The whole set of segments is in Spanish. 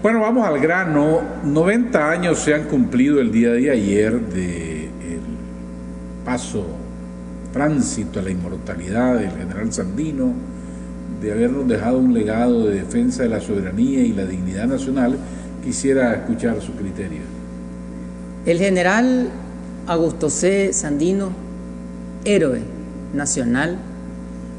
Bueno, vamos al grano. 90 años se han cumplido el día de ayer del paso, tránsito a la inmortalidad del general Sandino, de habernos dejado un legado de defensa de la soberanía y la dignidad nacional. Quisiera escuchar su criterio. El general Augusto C. Sandino, héroe nacional,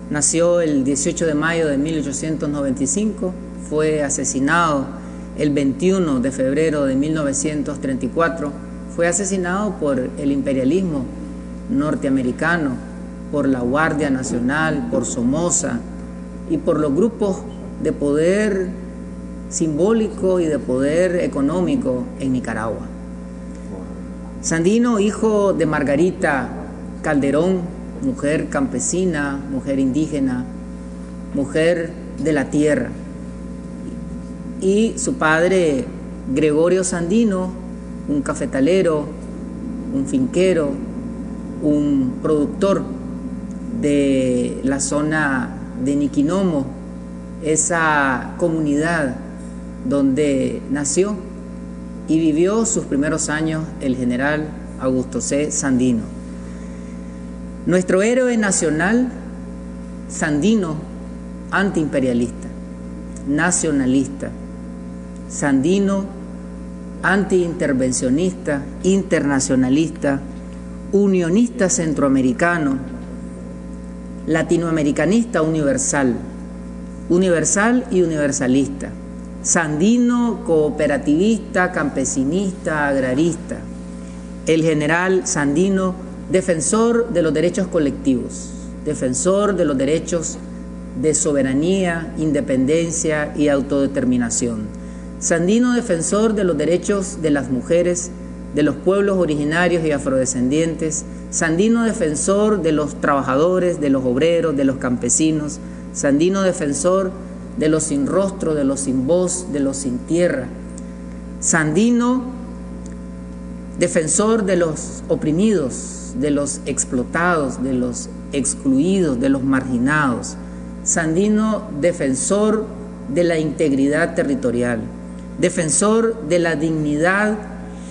nació el 18 de mayo de 1895, fue asesinado el 21 de febrero de 1934, fue asesinado por el imperialismo norteamericano, por la Guardia Nacional, por Somoza y por los grupos de poder simbólico y de poder económico en Nicaragua. Sandino, hijo de Margarita Calderón, mujer campesina, mujer indígena, mujer de la tierra, y su padre Gregorio Sandino, un cafetalero, un finquero, un productor de la zona de Niquinomo, esa comunidad donde nació y vivió sus primeros años el general Augusto C. Sandino. Nuestro héroe nacional, Sandino, antiimperialista, nacionalista, Sandino, antiintervencionista, internacionalista, unionista centroamericano, latinoamericanista universal y universalista, Sandino cooperativista, campesinista, agrarista. El general Sandino, defensor de los derechos colectivos, defensor de los derechos de soberanía, independencia y autodeterminación. Sandino, defensor de los derechos de las mujeres, de los pueblos originarios y afrodescendientes. Sandino, defensor de los trabajadores, de los obreros, de los campesinos. Sandino, defensor de los sin rostro, de los sin voz, de los sin tierra. Sandino, defensor de los oprimidos, de los explotados, de los excluidos, de los marginados. Sandino, defensor de la integridad territorial, defensor de la dignidad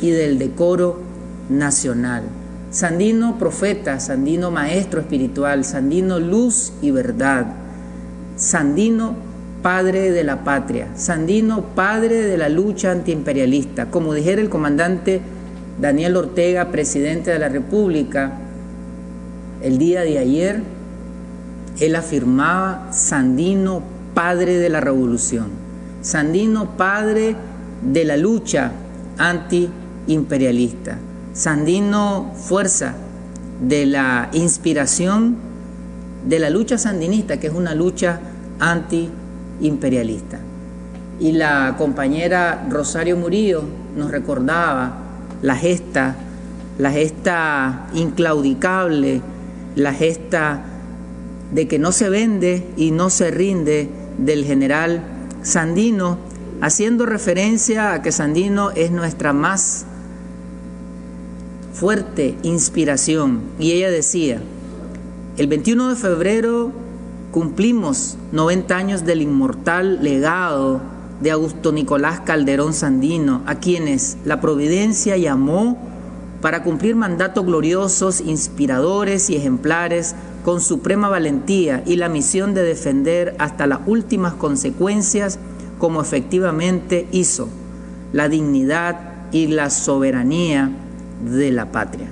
y del decoro nacional. Sandino, profeta, Sandino, maestro espiritual, Sandino, luz y verdad. Sandino, padre de la patria, Sandino, padre de la lucha antiimperialista. Como dijera el comandante Daniel Ortega, presidente de la República, el día de ayer, él afirmaba: Sandino, padre de la revolución, Sandino, padre de la lucha antiimperialista, Sandino, fuerza de la inspiración de la lucha sandinista, que es una lucha antiimperialista. Y la compañera Rosario Murillo nos recordaba la gesta inclaudicable, la gesta de que no se vende y no se rinde del general Sandino, haciendo referencia a que Sandino es nuestra más fuerte inspiración. Y ella decía: el 21 de febrero cumplimos 90 años del inmortal legado de Augusto Nicolás Calderón Sandino, a quienes la providencia llamó para cumplir mandatos gloriosos, inspiradores y ejemplares, con suprema valentía y la misión de defender hasta las últimas consecuencias, como efectivamente hizo, la dignidad y la soberanía de la patria.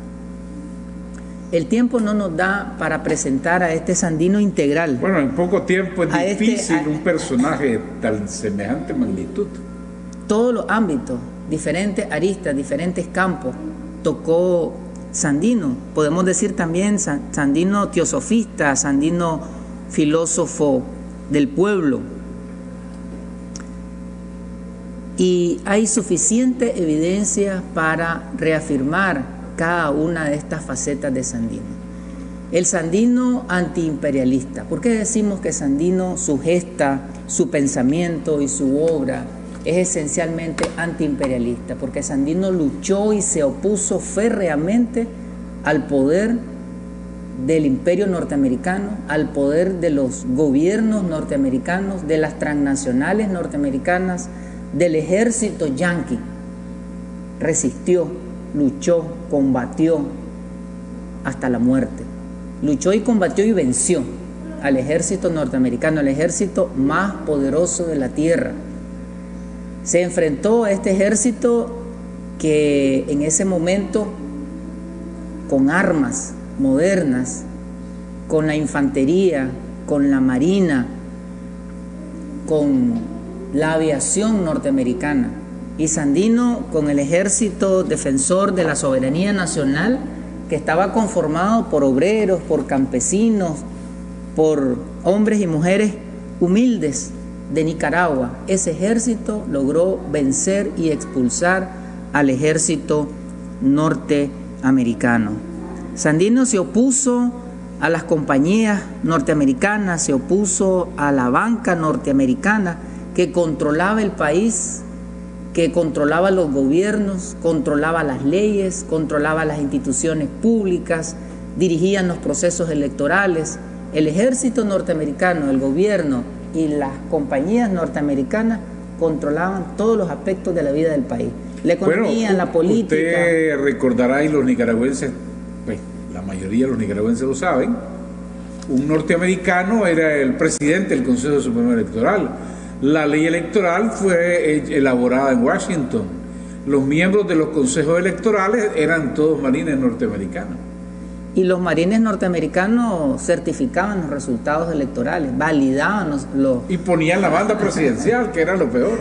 El tiempo no nos da para presentar a este Sandino integral. Bueno, en poco tiempo es difícil un personaje de tan semejante magnitud. Todos los ámbitos, diferentes aristas, diferentes campos, tocó Sandino. Podemos decir también Sandino teosofista, Sandino filósofo del pueblo. Y hay suficiente evidencia para reafirmar cada una de estas facetas de Sandino. El Sandino antiimperialista. ¿Por qué decimos que Sandino, su gesta, su pensamiento y su obra es esencialmente antiimperialista? Porque Sandino luchó y se opuso férreamente al poder del imperio norteamericano, al poder de los gobiernos norteamericanos, de las transnacionales norteamericanas, del ejército yanqui resistió, luchó, combatió hasta la muerte. Luchó y combatió y venció al ejército norteamericano, el ejército más poderoso de la tierra. Se enfrentó a este ejército que en ese momento, con armas modernas, con la infantería, con la marina, con la aviación norteamericana, y Sandino con el ejército defensor de la soberanía nacional, que estaba conformado por obreros, por campesinos, por hombres y mujeres humildes de Nicaragua. Ese ejército logró vencer y expulsar al ejército norteamericano. Sandino se opuso a las compañías norteamericanas, se opuso a la banca norteamericana que controlaba el país, que controlaba los gobiernos, controlaba las leyes, controlaba las instituciones públicas, dirigían los procesos electorales. El ejército norteamericano, el gobierno y las compañías norteamericanas controlaban todos los aspectos de la vida del país. La economía, la política. Usted recordará, y los nicaragüenses, pues la mayoría de los nicaragüenses lo saben, un norteamericano era el presidente del Consejo Supremo Electoral. La ley electoral fue elaborada en Washington. Los miembros de los consejos electorales eran todos marines norteamericanos. Y los marines norteamericanos certificaban los resultados electorales, validaban los... Y ponían la banda presidencial, que era lo peor.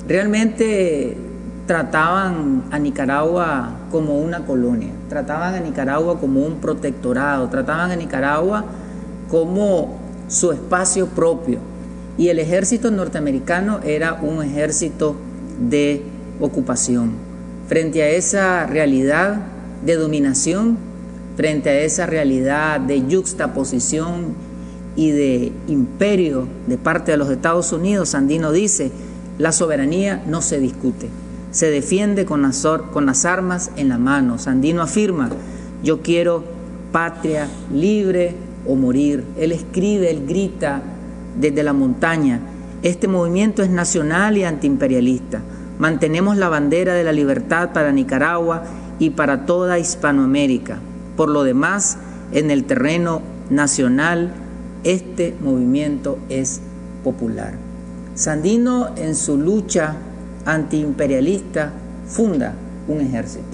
Realmente trataban a Nicaragua como una colonia, trataban a Nicaragua como un protectorado, trataban a Nicaragua como su espacio propio. Y el ejército norteamericano era un ejército de ocupación. Frente a esa realidad de dominación, frente a esa realidad de yuxtaposición y de imperio de parte de los Estados Unidos, Sandino dice: la soberanía no se discute, se defiende con las armas en la mano. Sandino afirma: yo quiero patria libre o morir. Él escribe, él grita desde la montaña: este movimiento es nacional y antiimperialista. Mantenemos la bandera de la libertad para Nicaragua y para toda Hispanoamérica. Por lo demás, en el terreno nacional, este movimiento es popular. Sandino, en su lucha antiimperialista, funda un ejército,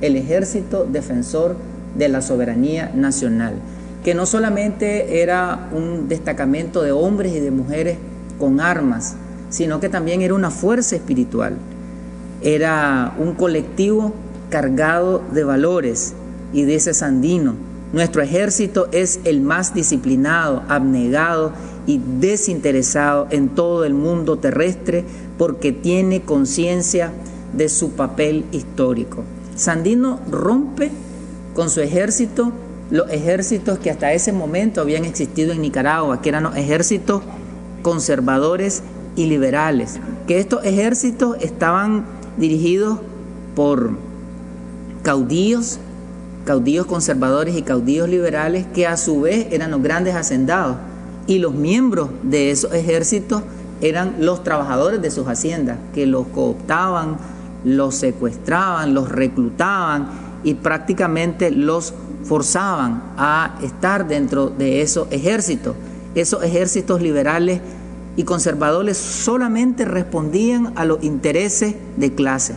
el Ejército Defensor de la Soberanía Nacional, que no solamente era un destacamento de hombres y de mujeres con armas, sino que también era una fuerza espiritual, era un colectivo cargado de valores. Y dice Sandino: nuestro ejército es el más disciplinado, abnegado y desinteresado en todo el mundo terrestre, porque tiene conciencia de su papel histórico. Sandino rompe con su ejército los ejércitos que hasta ese momento habían existido en Nicaragua, que eran los ejércitos conservadores y liberales, que estos ejércitos estaban dirigidos por caudillos conservadores y caudillos liberales, que a su vez eran los grandes hacendados, y los miembros de esos ejércitos eran los trabajadores de sus haciendas, que los cooptaban, los secuestraban, los reclutaban y prácticamente los forzaban a estar dentro de esos ejércitos. Esos ejércitos liberales y conservadores solamente respondían a los intereses de clase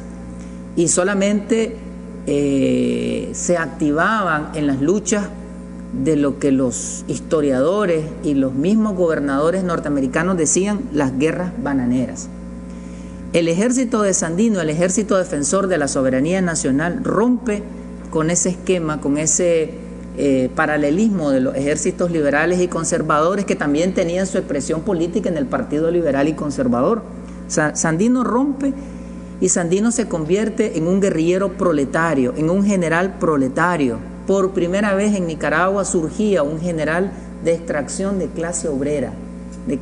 y solamente se activaban en las luchas de lo que los historiadores y los mismos gobernadores norteamericanos decían: las guerras bananeras. El ejército de Sandino, el ejército defensor de la soberanía nacional, rompe con ese esquema, con ese paralelismo de los ejércitos liberales y conservadores, que también tenían su expresión política en el Partido Liberal y Conservador. Sandino rompe, y Sandino se convierte en un guerrillero proletario, en un general proletario. Por primera vez en Nicaragua surgía un general de extracción de clase obrera, de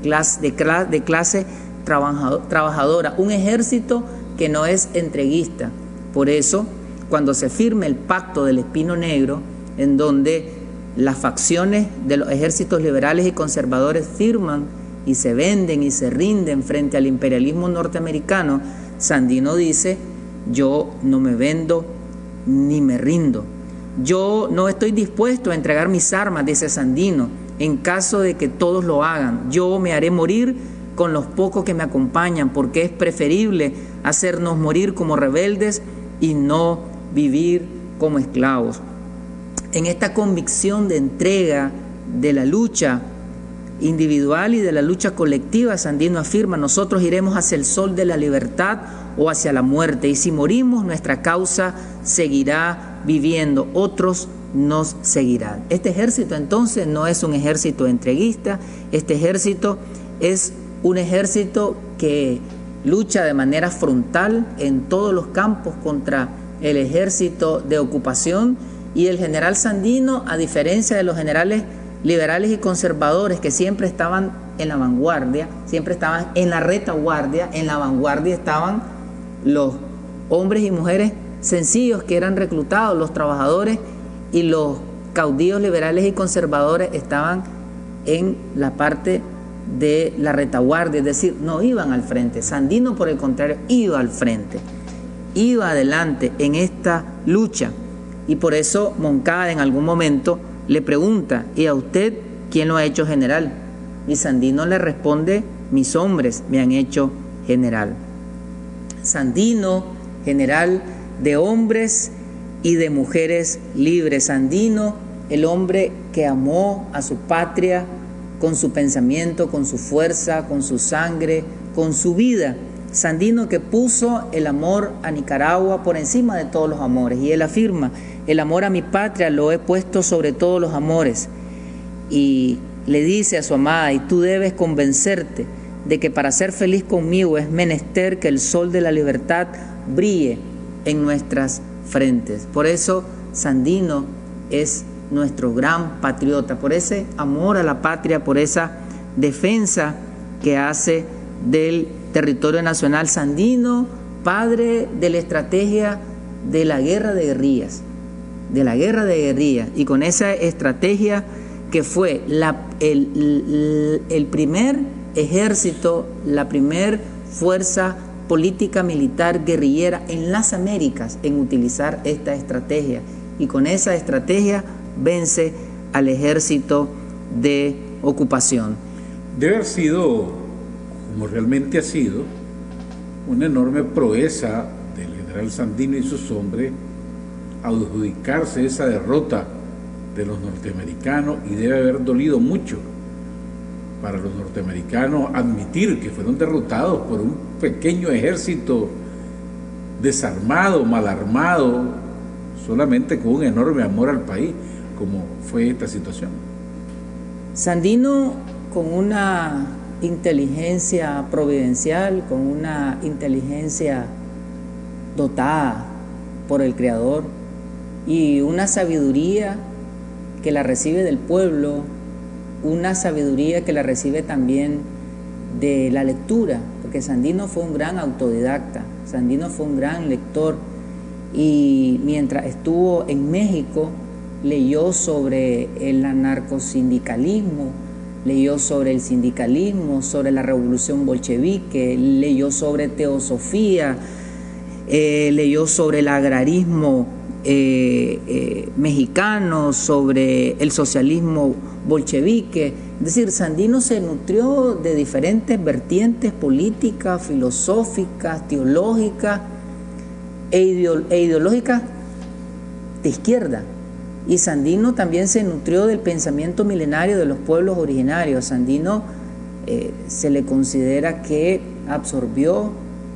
clase trabajadora, un ejército que no es entreguista. Por eso, cuando se firma el Pacto del Espino Negro, en donde las facciones de los ejércitos liberales y conservadores firman y se venden y se rinden frente al imperialismo norteamericano, Sandino dice: yo no me vendo ni me rindo. Yo no estoy dispuesto a entregar mis armas, dice Sandino, en caso de que todos lo hagan. Yo me haré morir con los pocos que me acompañan, porque es preferible hacernos morir como rebeldes y no vivir como esclavos. En esta convicción de entrega de la lucha individual y de la lucha colectiva, Sandino afirma: nosotros iremos hacia el sol de la libertad o hacia la muerte, y si morimos nuestra causa seguirá viviendo, otros nos seguirán. Este ejército entonces no es un ejército entreguista, este ejército es un ejército que lucha de manera frontal en todos los campos contra el ejército de ocupación, y el general Sandino, a diferencia de los generales liberales y conservadores que siempre estaban en la vanguardia, siempre estaban en la retaguardia, en la vanguardia estaban los hombres y mujeres sencillos que eran reclutados, los trabajadores, y los caudillos liberales y conservadores estaban en la parte de la retaguardia, es decir, no iban al frente. Sandino, por el contrario, iba al frente, iba adelante en esta lucha, y por eso Moncada en algún momento le pregunta: ¿y a usted quién lo ha hecho general? Y Sandino le responde: mis hombres me han hecho general. Sandino, general de hombres y de mujeres libres. Sandino, el hombre que amó a su patria con su pensamiento, con su fuerza, con su sangre, con su vida. Sandino, que puso el amor a Nicaragua por encima de todos los amores. Y él afirma: el amor a mi patria lo he puesto sobre todos los amores. Y le dice a su amada: y tú debes convencerte de que para ser feliz conmigo es menester que el sol de la libertad brille en nuestras frentes. Por eso Sandino es nuestro gran patriota, por ese amor a la patria, por esa defensa que hace del territorio nacional. Sandino, padre de la estrategia de la guerra de guerrillas, y con esa estrategia que fue el primer ejército, la primer fuerza política militar guerrillera en las Américas en utilizar esta estrategia, y con esa estrategia vence al ejército de ocupación. Debe haber sido, como realmente ha sido, una enorme proeza del general Sandino y sus hombres adjudicarse esa derrota de los norteamericanos, y debe haber dolido mucho para los norteamericanos admitir que fueron derrotados por un pequeño ejército desarmado, mal armado, solamente con un enorme amor al país, como fue esta situación. Sandino, con una inteligencia providencial, con una inteligencia dotada por el Creador y una sabiduría que la recibe del pueblo, una sabiduría que la recibe también de la lectura, porque Sandino fue un gran autodidacta, Sandino fue un gran lector, y mientras estuvo en México leyó sobre el anarcosindicalismo, leyó sobre el sindicalismo, sobre la revolución bolchevique, leyó sobre teosofía, leyó sobre el agrarismo mexicano, sobre el socialismo bolchevique. Es decir, Sandino se nutrió de diferentes vertientes políticas, filosóficas, teológicas e ideológicas de izquierda. Y Sandino también se nutrió del pensamiento milenario de los pueblos originarios. Sandino se le considera que absorbió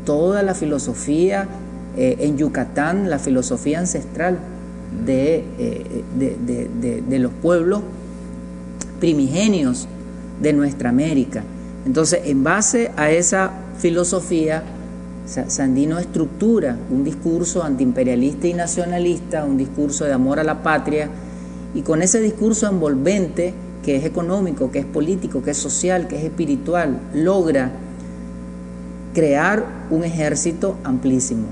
toda la filosofía en Yucatán, la filosofía ancestral de los pueblos primigenios de nuestra América. Entonces, en base a esa filosofía, Sandino estructura un discurso antiimperialista y nacionalista, un discurso de amor a la patria, y con ese discurso envolvente, que es económico, que es político, que es social, que es espiritual, logra crear un ejército amplísimo.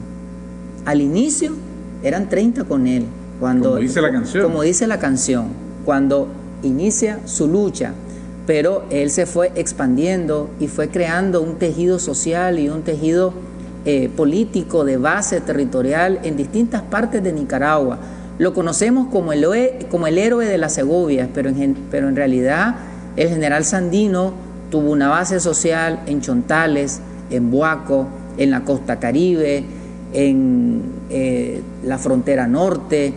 Al inicio eran 30 con él, como dice la canción, cuando inicia su lucha, pero él se fue expandiendo y fue creando un tejido social y un tejido político de base territorial en distintas partes de Nicaragua. Lo conocemos como el héroe de las Segovias, pero en realidad el general Sandino tuvo una base social en Chontales, en Boaco, en la costa Caribe, en la frontera norte,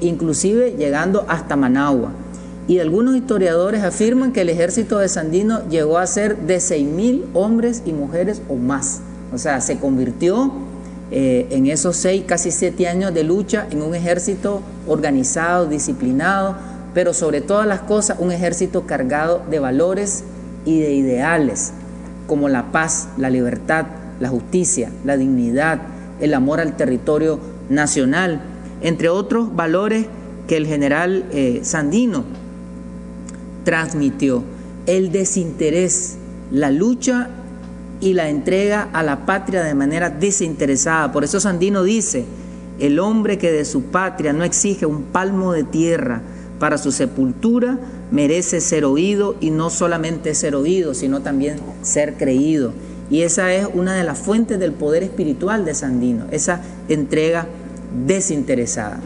inclusive llegando hasta Managua. Y algunos historiadores afirman que el ejército de Sandino llegó a ser de 6.000 hombres y mujeres o más. O sea, se convirtió en esos 6, casi 7 años de lucha en un ejército organizado, disciplinado, pero sobre todas las cosas un ejército cargado de valores y de ideales, como la paz, la libertad, la justicia, la dignidad, el amor al territorio nacional, entre otros valores que el general Sandino transmitió. El desinterés, la lucha y la entrega a la patria de manera desinteresada. Por eso Sandino dice: el hombre que de su patria no exige un palmo de tierra para su sepultura merece ser oído, y no solamente ser oído, sino también ser creído. Y esa es una de las fuentes del poder espiritual de Sandino, esa entrega desinteresada.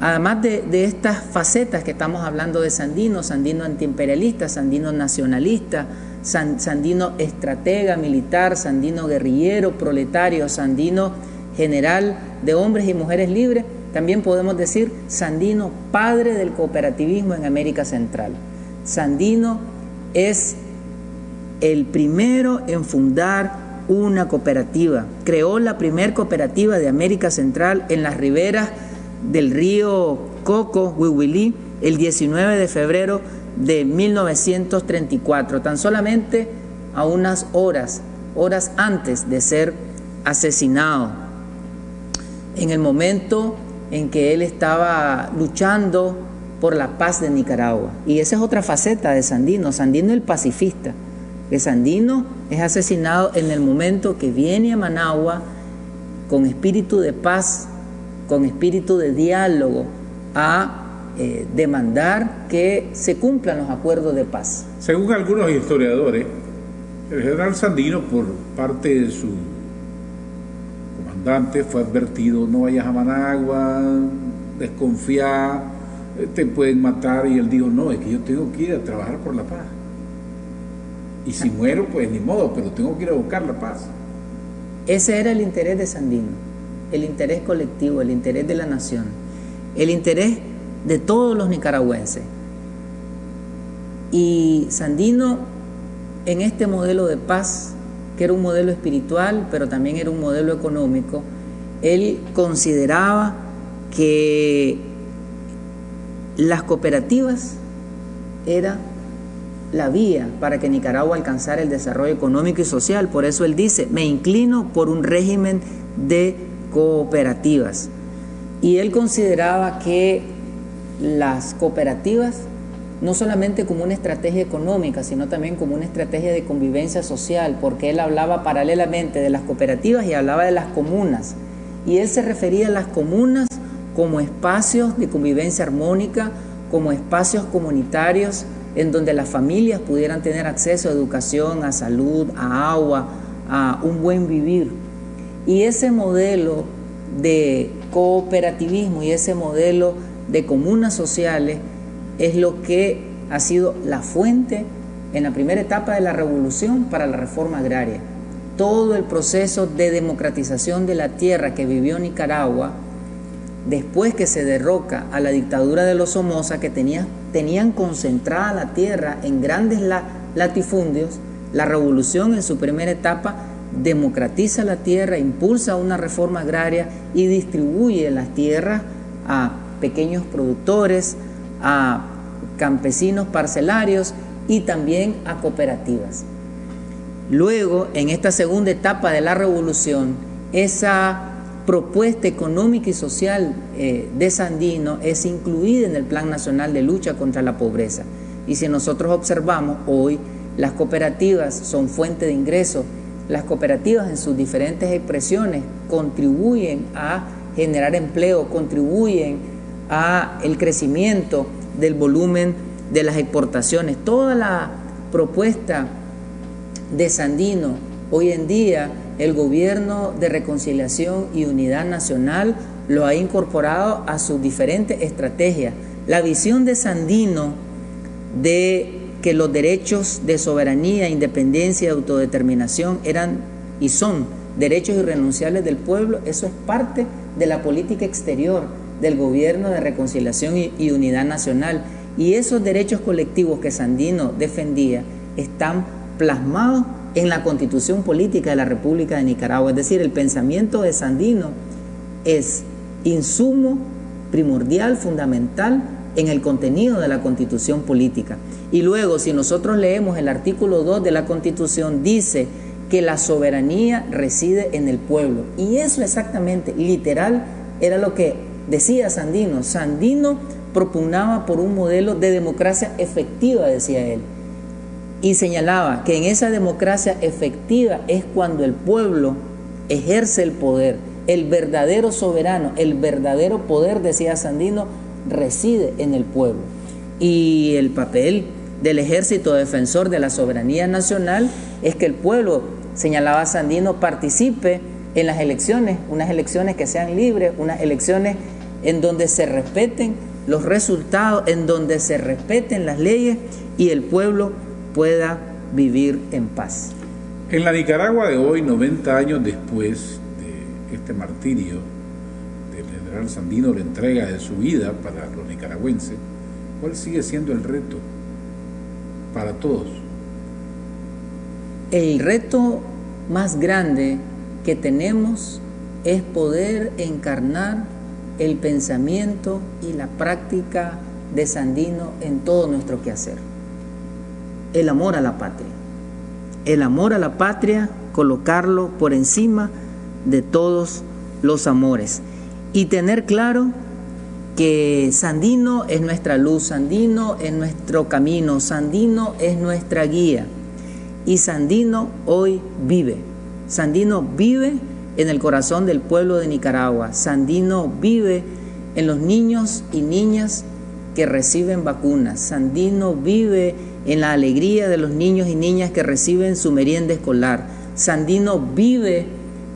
Además de estas facetas que estamos hablando de Sandino, Sandino antiimperialista, Sandino nacionalista, Sandino estratega militar, Sandino guerrillero, proletario, Sandino general de hombres y mujeres libres, también podemos decir Sandino padre del cooperativismo en América Central. Sandino es el primero en fundar una cooperativa. Creó la primer cooperativa de América Central en las riberas del río Coco, Huihuilí, el 19 de febrero de 1934, tan solamente a unas horas antes de ser asesinado, en el momento en que él estaba luchando por la paz de Nicaragua. Y esa es otra faceta de Sandino, Sandino el pacifista, que Sandino es asesinado en el momento que viene a Managua con espíritu de paz, con espíritu de diálogo, a demandar que se cumplan los acuerdos de paz. Según algunos historiadores, el general Sandino, por parte de su comandante, fue advertido: no vayas a Managua, desconfía, te pueden matar. Y él dijo: no, es que yo tengo que ir a trabajar por la paz, y si muero pues ni modo, pero tengo que ir a buscar la paz. Ese era el interés de Sandino, el interés colectivo, el interés de la nación, el interés de todos los nicaragüenses. Y Sandino, en este modelo de paz, que era un modelo espiritual, pero también era un modelo económico, él consideraba que las cooperativas era la vía para que Nicaragua alcanzara el desarrollo económico y social. Por eso él dice: me inclino por un régimen de cooperativas. Y él consideraba que las cooperativas, no solamente como una estrategia económica, sino también como una estrategia de convivencia social, porque él hablaba paralelamente de las cooperativas y hablaba de las comunas. Y él se refería a las comunas como espacios de convivencia armónica, como espacios comunitarios en donde las familias pudieran tener acceso a educación, a salud, a agua, a un buen vivir. Y ese modelo de cooperativismo y ese modelo de comunas sociales es lo que ha sido la fuente en la primera etapa de la revolución para la reforma agraria. Todo el proceso de democratización de la tierra que vivió Nicaragua, después que se derroca a la dictadura de los Somoza, que tenían concentrada la tierra en grandes latifundios, la revolución en su primera etapa democratiza la tierra, impulsa una reforma agraria y distribuye las tierras a pequeños productores, a campesinos parcelarios y también a cooperativas. Luego, en esta segunda etapa de la revolución, esa propuesta económica y social de Sandino es incluida en el Plan Nacional de Lucha contra la Pobreza. Y si nosotros observamos hoy, las cooperativas son fuente de ingresos. Las cooperativas en sus diferentes expresiones contribuyen a generar empleo, contribuyen a el crecimiento del volumen de las exportaciones, toda la propuesta de Sandino, hoy en día el gobierno de reconciliación y unidad nacional lo ha incorporado a sus diferentes estrategias. La visión de Sandino de que los derechos de soberanía, independencia y autodeterminación eran y son derechos irrenunciables del pueblo, eso es parte de la política exterior del gobierno de reconciliación y unidad nacional. Y esos derechos colectivos que Sandino defendía están plasmados en la Constitución Política de la República de Nicaragua. Es decir, el pensamiento de Sandino es insumo primordial, fundamental en el contenido de la Constitución Política. Y luego, si nosotros leemos el artículo 2 de la Constitución, dice que la soberanía reside en el pueblo. Y eso exactamente, literal, era lo que decía Sandino. Sandino propugnaba por un modelo de democracia efectiva, decía él. Y señalaba que en esa democracia efectiva es cuando el pueblo ejerce el poder. El verdadero soberano, el verdadero poder, decía Sandino, reside en el pueblo. Y el papel del ejército defensor de la soberanía nacional es que el pueblo, señalaba Sandino, participe en las elecciones, unas elecciones que sean libres, unas elecciones en donde se respeten los resultados, en donde se respeten las leyes y el pueblo pueda vivir en paz. En la Nicaragua de hoy, 90 años después de este martirio del general Sandino, la entrega de su vida para los nicaragüenses, ¿cuál sigue siendo el reto para todos? El reto más grande que tenemos es poder encarnar el pensamiento y la práctica de Sandino en todo nuestro quehacer. El amor a la patria. El amor a la patria, colocarlo por encima de todos los amores. Y tener claro que Sandino es nuestra luz, Sandino es nuestro camino, Sandino es nuestra guía. Y Sandino hoy vive. Sandino vive en el corazón del pueblo de Nicaragua. Sandino vive en los niños y niñas que reciben vacunas. Sandino vive en la alegría de los niños y niñas que reciben su merienda escolar. Sandino vive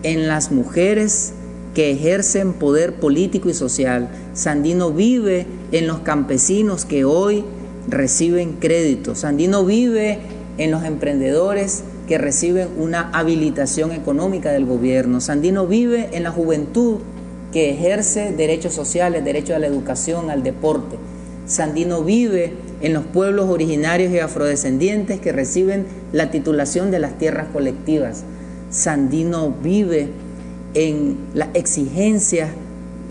en las mujeres que ejercen poder político y social. Sandino vive en los campesinos que hoy reciben crédito. Sandino vive en los emprendedores que reciben una habilitación económica del gobierno. Sandino vive en la juventud que ejerce derechos sociales, derecho a la educación, al deporte. Sandino vive en los pueblos originarios y afrodescendientes que reciben la titulación de las tierras colectivas. Sandino vive en las exigencias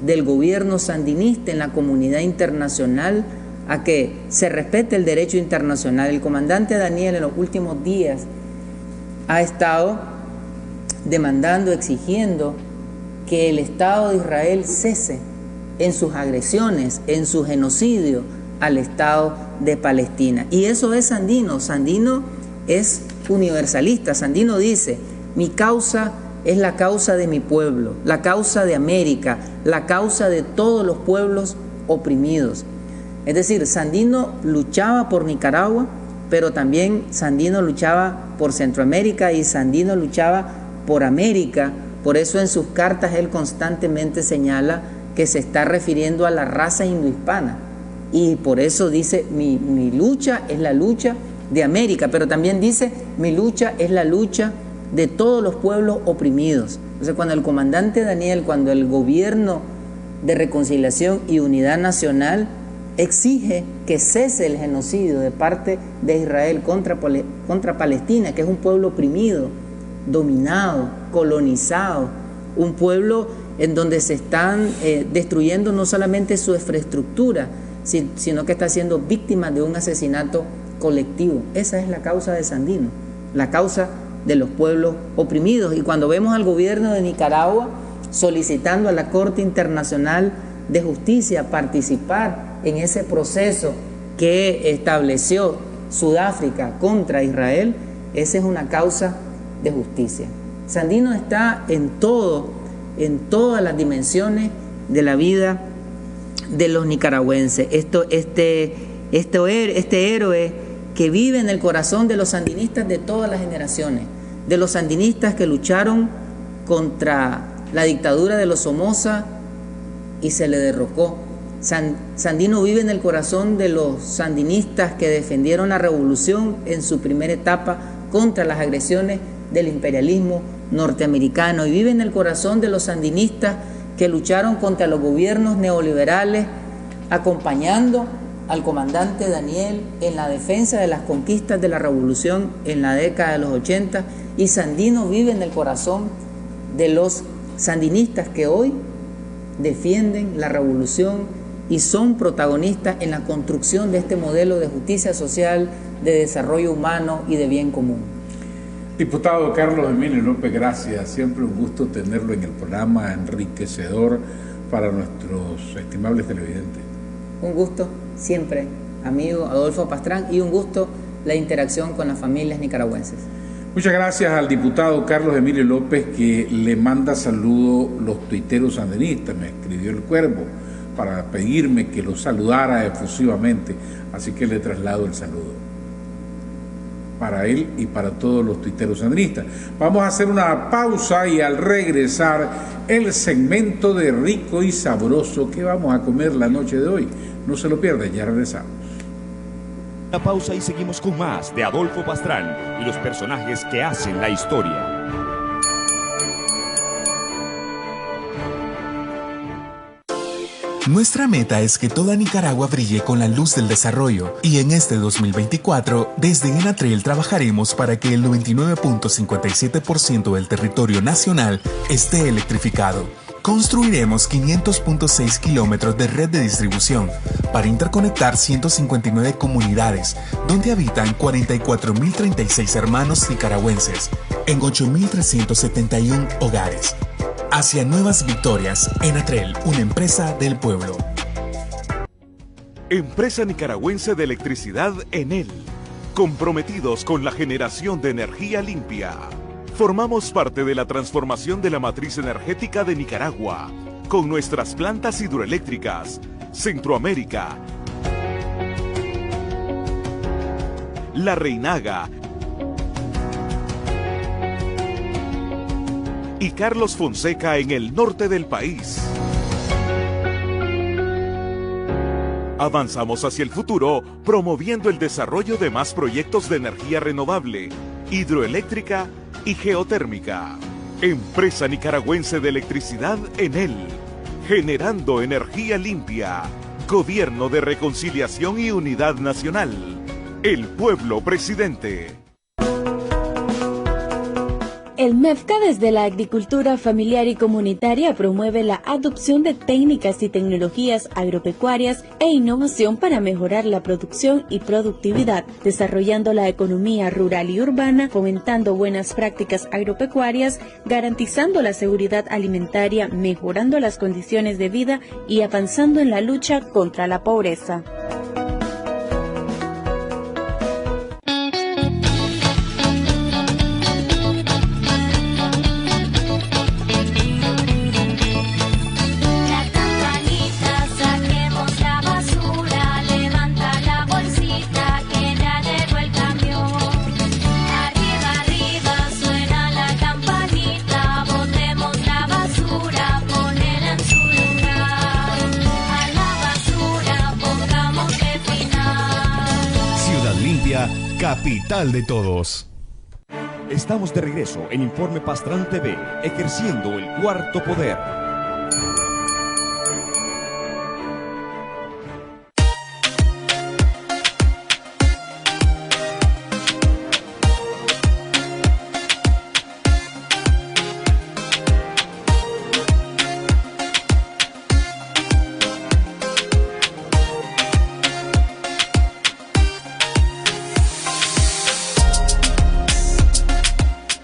del gobierno sandinista en la comunidad internacional a que se respete el derecho internacional. El comandante Daniel en los últimos días ha estado demandando, exigiendo que el Estado de Israel cese en sus agresiones, en su genocidio al Estado de Palestina. Y eso es Sandino. Sandino es universalista. Sandino dice: mi causa es la causa de mi pueblo, la causa de América, la causa de todos los pueblos oprimidos. Es decir, Sandino luchaba por Nicaragua, pero también Sandino luchaba por Centroamérica y Sandino luchaba por América. Por eso en sus cartas él constantemente señala que se está refiriendo a la raza indohispana. Y por eso dice, mi lucha es la lucha de América, pero también dice, mi lucha es la lucha de todos los pueblos oprimidos. Entonces, cuando el comandante Daniel, cuando el gobierno de reconciliación y unidad nacional exige que cese el genocidio de parte de Israel contra Palestina, que es un pueblo oprimido, dominado, colonizado, un pueblo en donde se están destruyendo no solamente su infraestructura, sino que está siendo víctima de un asesinato colectivo. Esa es la causa de Sandino, la causa de los pueblos oprimidos. Y cuando vemos al gobierno de Nicaragua solicitando a la Corte Internacional de Justicia participar en ese proceso que estableció Sudáfrica contra Israel, esa es una causa de justicia. Sandino está en todas las dimensiones de la vida de los nicaragüenses. Este este héroe que vive en el corazón de los sandinistas de todas las generaciones, de los sandinistas que lucharon contra la dictadura de los Somoza y se le derrocó. Sandino vive en el corazón de los sandinistas que defendieron la revolución en su primera etapa contra las agresiones del imperialismo norteamericano, y vive en el corazón de los sandinistas que lucharon contra los gobiernos neoliberales, acompañando al comandante Daniel en la defensa de las conquistas de la revolución en la década de los 80, y Sandino vive en el corazón de los sandinistas que hoy defienden la revolución y son protagonistas en la construcción de este modelo de justicia social, de desarrollo humano y de bien común. Diputado Carlos Emilio López, gracias. Siempre un gusto tenerlo en el programa, enriquecedor para nuestros estimables televidentes. Un gusto siempre, amigo Adolfo Pastrán, y un gusto la interacción con las familias nicaragüenses. Muchas gracias al diputado Carlos Emilio López, que le manda saludos los tuiteros sandinistas. Me escribió el Cuervo para pedirme que lo saludara efusivamente, así que le traslado el saludo para él y para todos los tuiteros sandinistas. Vamos a hacer una pausa y al regresar el segmento de Rico y Sabroso que vamos a comer la noche de hoy. No se lo pierdan, ya regresamos. Una pausa y seguimos con más de Adolfo Pastrán y los personajes que hacen la historia. Nuestra meta es que toda Nicaragua brille con la luz del desarrollo, y en este 2024, desde ENATREL trabajaremos para que el 99.57% del territorio nacional esté electrificado. Construiremos 500.6 kilómetros de red de distribución para interconectar 159 comunidades, donde habitan 44.036 hermanos nicaragüenses, en 8.371 hogares. Hacia nuevas victorias, ENATREL, una empresa del pueblo. Empresa Nicaragüense de Electricidad ENEL, comprometidos con la generación de energía limpia. Formamos parte de la transformación de la matriz energética de Nicaragua, con nuestras plantas hidroeléctricas, Centroamérica, La Reinaga y Carlos Fonseca en el norte del país. Avanzamos hacia el futuro promoviendo el desarrollo de más proyectos de energía renovable, hidroeléctrica y geotérmica. Empresa Nicaragüense de Electricidad ENEL, generando energía limpia. Gobierno de Reconciliación y Unidad Nacional. El pueblo presidente. El MEFCA, desde la agricultura familiar y comunitaria, promueve la adopción de técnicas y tecnologías agropecuarias e innovación para mejorar la producción y productividad, desarrollando la economía rural y urbana, fomentando buenas prácticas agropecuarias, garantizando la seguridad alimentaria, mejorando las condiciones de vida y avanzando en la lucha contra la pobreza. Capital de todos. Estamos de regreso en Informe Pastrán TV, ejerciendo el cuarto poder.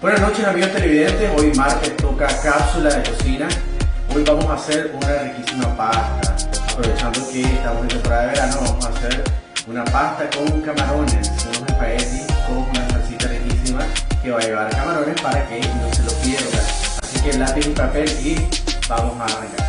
Buenas noches, amigos televidentes. Hoy martes toca cápsula de cocina. Hoy vamos a hacer una riquísima pasta. Aprovechando que estamos en temporada de verano, vamos a hacer una pasta con camarones, unos espaguetis con una salsita riquísima que va a llevar camarones para que no se lo pierda. Así que lápiz y papel y vamos a arrancar.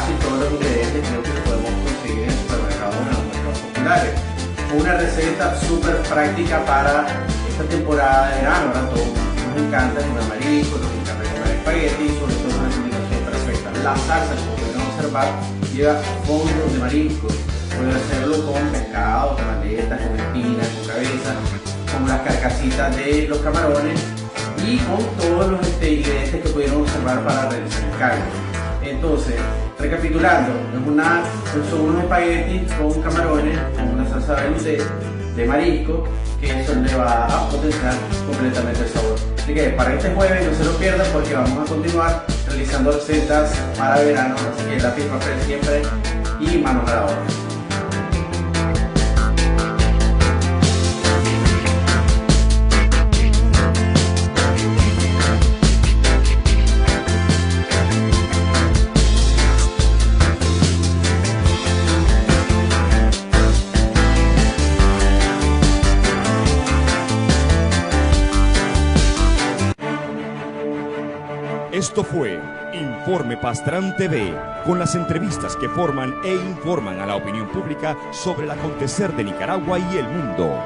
casi todos los ingredientes creo que los podemos conseguir en supermercados en los mercados populares. Una receta súper práctica para esta temporada de verano, ¿verdad? Todos nos encanta comer marisco, nos encanta comer espagueti, sobre todo una combinación perfecta. La salsa, como pueden observar, lleva fondo de marisco. Pueden hacerlo con pescado, con aletas, con espinas, con cabeza, con las carcasitas de los camarones y con todos los ingredientes que pudieron observar para realizar el caldo. Entonces, recapitulando, son unos espaguetis con camarones, con una salsa de marisco, que eso le va a potenciar completamente el sabor. Así que para este jueves no se lo pierdan porque vamos a continuar realizando recetas para verano, así que lápiz, papel siempre y manos a la obra. Esto fue Informe Pastrán TV, con las entrevistas que forman e informan a la opinión pública sobre el acontecer de Nicaragua y el mundo.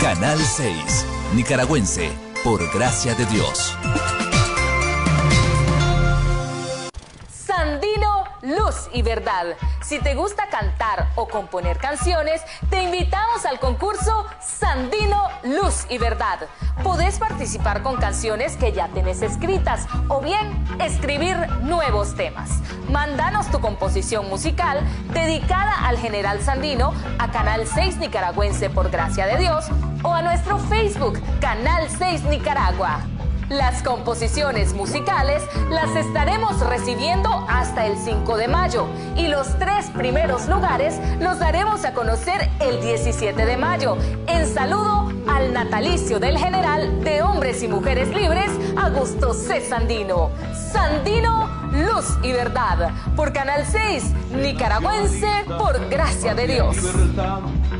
Canal 6, Nicaragüense, por gracia de Dios. Sandino, luz y verdad. Si te gusta cantar o componer canciones, te invitamos al concurso Sandino, luz y verdad. Podés participar con canciones que ya tenés escritas o bien escribir nuevos temas. Mándanos tu composición musical dedicada al General Sandino a Canal 6 Nicaragüense por gracia de Dios o a nuestro Facebook Canal 6 Nicaragua. Las composiciones musicales las estaremos recibiendo hasta el 5 de mayo y los 3 primeros lugares los daremos a conocer el 17 de mayo en saludo al natalicio del general de hombres y mujeres libres, Augusto C. Sandino. Sandino, luz y verdad, por Canal 6, Nicaragüense, por gracia de Dios.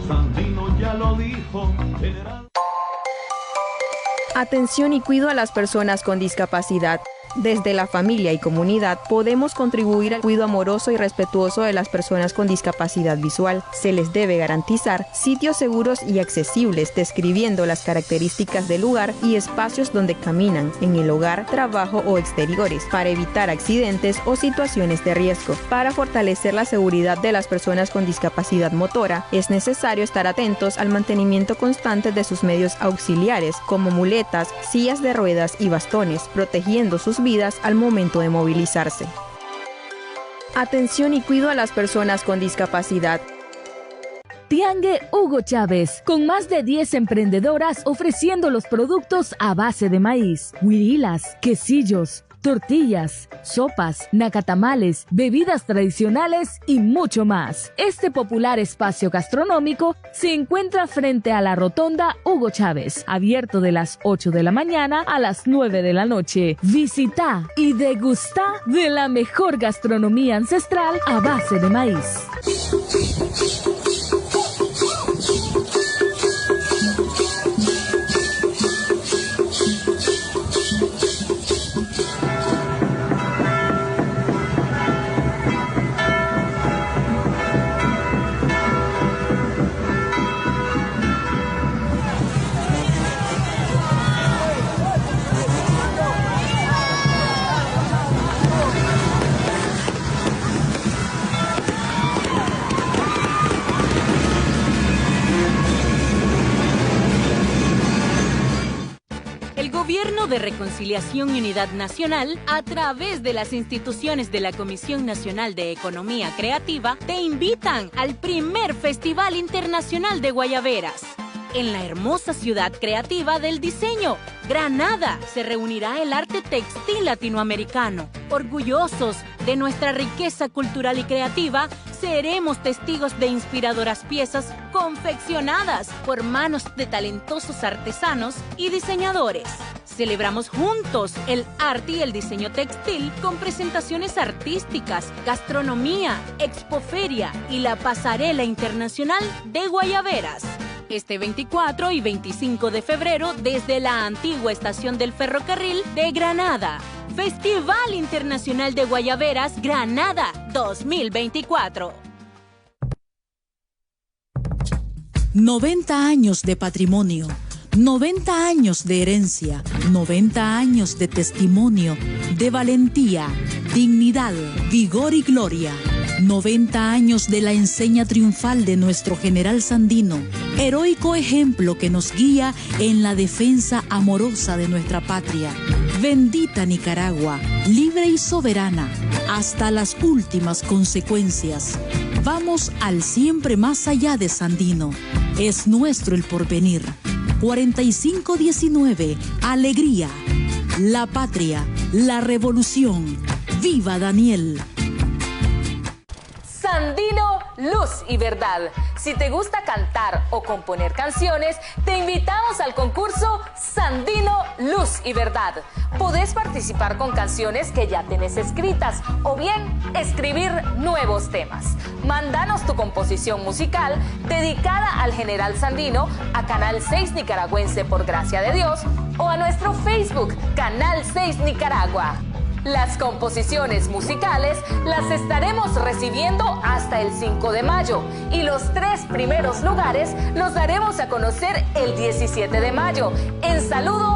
Sandino ya lo dijo, general. Atención y cuidado a las personas con discapacidad. Desde la familia y comunidad podemos contribuir al cuidado amoroso y respetuoso de las personas con discapacidad visual. Se les debe garantizar sitios seguros y accesibles, describiendo las características del lugar y espacios donde caminan, en el hogar, trabajo o exteriores, para evitar accidentes o situaciones de riesgo. Para fortalecer la seguridad de las personas con discapacidad motora, es necesario estar atentos al mantenimiento constante de sus medios auxiliares, como muletas, sillas de ruedas y bastones, protegiendo sus vidas al momento de movilizarse. Atención y cuidado a las personas con discapacidad. Tiangue Hugo Chávez, con más de 10 emprendedoras ofreciendo los productos a base de maíz, huirilas, quesillos, tortillas, sopas, nacatamales, bebidas tradicionales y mucho más. Este popular espacio gastronómico se encuentra frente a la rotonda Hugo Chávez, abierto de las 8 de la mañana a las 9 de la noche. Visita y degusta de la mejor gastronomía ancestral a base de maíz. De Reconciliación y Unidad Nacional, a través de las instituciones de la Comisión Nacional de Economía Creativa, te invitan al primer Festival Internacional de Guayaberas. En la hermosa ciudad creativa del diseño, Granada, se reunirá el arte textil latinoamericano, orgullosos de nuestra riqueza cultural y creativa, seremos testigos de inspiradoras piezas confeccionadas por manos de talentosos artesanos y diseñadores. Celebramos juntos el arte y el diseño textil con presentaciones artísticas, gastronomía, expoferia y la pasarela internacional de Guayaberas. Este 24 y 25 de febrero desde la antigua estación del ferrocarril de Granada. Festival Internacional de Guayaberas Granada 2024. 90 años de patrimonio, 90 años de herencia, 90 años de testimonio, de valentía, dignidad, vigor y gloria. 90 años de la enseña triunfal de nuestro general Sandino, heroico ejemplo que nos guía en la defensa amorosa de nuestra patria. Bendita Nicaragua, libre y soberana, hasta las últimas consecuencias. Vamos al siempre más allá de Sandino. Es nuestro el porvenir. 4519, alegría. La patria, la revolución. ¡Viva Daniel! Sandino, Luz y Verdad. Si te gusta cantar o componer canciones, te invitamos al concurso Sandino, Luz y Verdad. Podés participar con canciones que ya tenés escritas o bien escribir nuevos temas. Mándanos tu composición musical dedicada al general Sandino a Canal 6 Nicaragüense por Gracia de Dios o a nuestro Facebook Canal 6 Nicaragua. Las composiciones musicales las estaremos recibiendo hasta el 5 de mayo y los 3 primeros lugares los daremos a conocer el 17 de mayo en saludo